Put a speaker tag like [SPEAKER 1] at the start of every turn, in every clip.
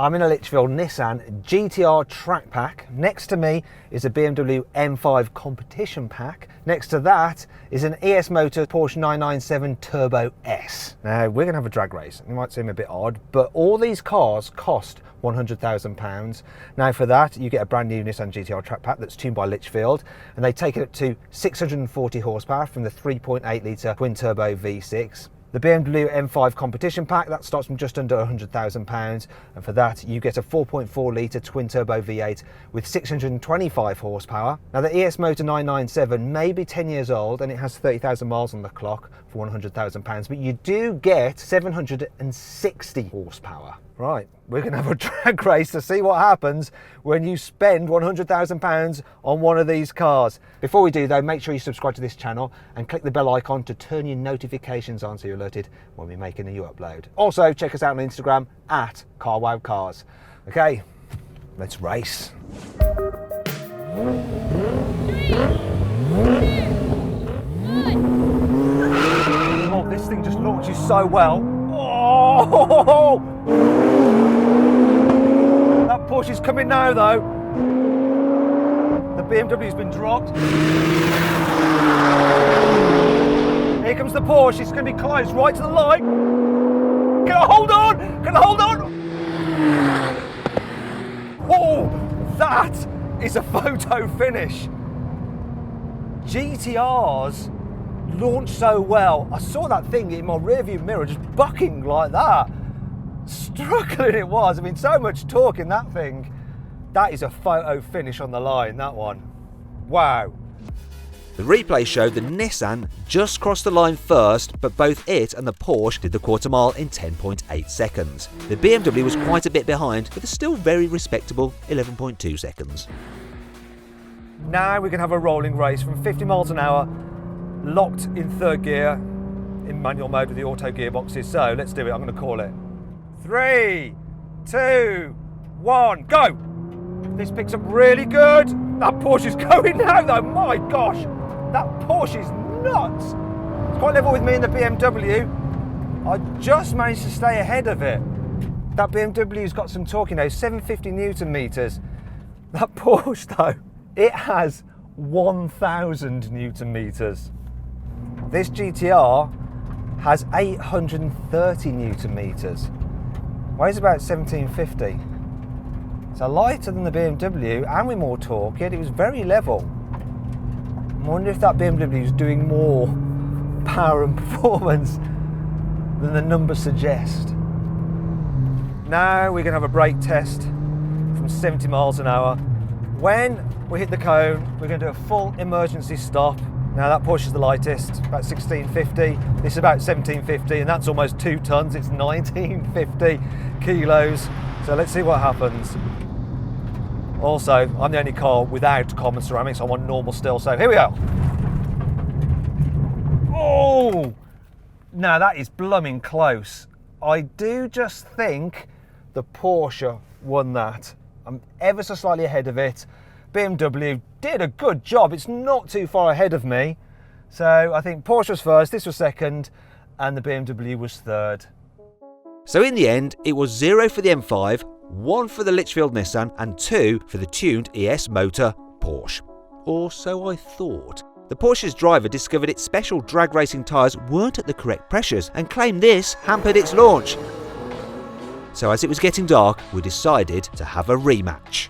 [SPEAKER 1] I'm in a Litchfield Nissan GT-R track pack. Next to me is a BMW M5 competition pack. Next to that is an ES Motor Porsche 997 Turbo S. Now we're going to have a drag race. It might seem a bit odd, but all these cars cost £100,000. Now for that you get a brand new Nissan GT-R track pack that's tuned by Litchfield, and they take it up to 640 horsepower from the 3.8 litre twin turbo V6. The BMW M5 competition pack, that starts from just under £100,000, and for that you get a 4.4 litre twin turbo V8 with 625 horsepower. Now the ES Motor 997 may be 10 years old and it has 30,000 miles on the clock for £100,000, but you do get 760 horsepower. Right, we're going to have a drag race to see what happens when you spend £100,000 on one of these cars. Before we do though, make sure you subscribe to this channel and click the bell icon to turn your notifications on so you're alerted when we make a new upload. Also, check us out on Instagram at CarWowCars. Okay, let's race. Oh, this thing just launches so well. Oh! That Porsche's coming now though. The BMW's been dropped. Here comes the Porsche. It's going to be close, right to the line. Can I hold on? Can I hold on? Oh, that is a photo finish. GT-Rs launch so well. I saw that thing in my rearview mirror just bucking like that. Struggling it was. I mean, so much torque in that thing. That is a photo finish on the line, that one. Wow.
[SPEAKER 2] The replay showed the Nissan just crossed the line first, but both it and the Porsche did the quarter mile in 10.8 seconds. The BMW was quite a bit behind, with a still very respectable 11.2 seconds.
[SPEAKER 1] Now we're going to have a rolling race from 50 miles an hour, locked in third gear, in manual mode with the auto gearboxes. So let's do it. I'm going to call it. 3, 2, 1, go! This picks up really good. That Porsche's going now though, my gosh. That Porsche's nuts. It's quite level with me in the BMW. I just managed to stay ahead of it. That BMW's got some torque, you know, 750 Newton meters. That Porsche though, it has 1,000 Newton meters. This GT-R has 830 Newton meters. Weighs about 1750. So lighter than the BMW and with more torque, yet it was very level. I wonder if that BMW is doing more power and performance than the numbers suggest. Now we're going to have a brake test from 70 miles an hour. When we hit the cone, we're going to do a full emergency stop. Now that Porsche is the lightest, about 1650. This is about 1750, and that's almost 2 tons. It's 1950 kilos. So let's see what happens. Also, I'm the only car without common ceramics. I'm on normal still, so here we go. Oh! Now that is blooming close. I do just think the Porsche won that. I'm ever so slightly ahead of it. BMW did a good job. It's not too far ahead of me. So I think Porsche was first, this was second, and the BMW was third.
[SPEAKER 2] So in the end, it was 0 for the M5, 1 for the Litchfield Nissan, and 2 for the tuned ES Motor Porsche. Or so I thought. The Porsche's driver discovered its special drag racing tyres weren't at the correct pressures and claimed this hampered its launch. So as it was getting dark, we decided to have a rematch.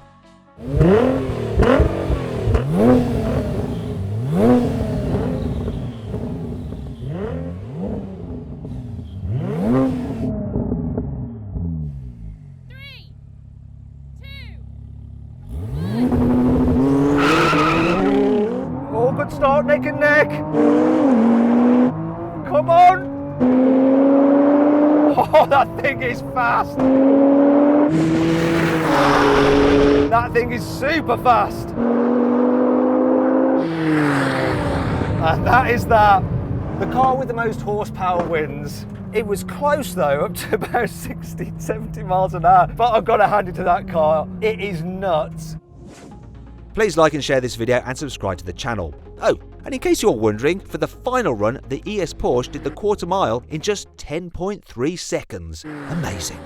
[SPEAKER 1] Oh, good start, neck and neck. Come on. Oh, that thing is fast. That thing is super fast. And that is that. The car with the most horsepower wins. It was close though, up to about 60, 70 miles an hour. But I've got to hand it to that car. It is nuts.
[SPEAKER 2] Please like and share this video and subscribe to the channel. Oh, and in case you're wondering, for the final run, the ES Porsche did the quarter mile in just 10.3 seconds. Amazing.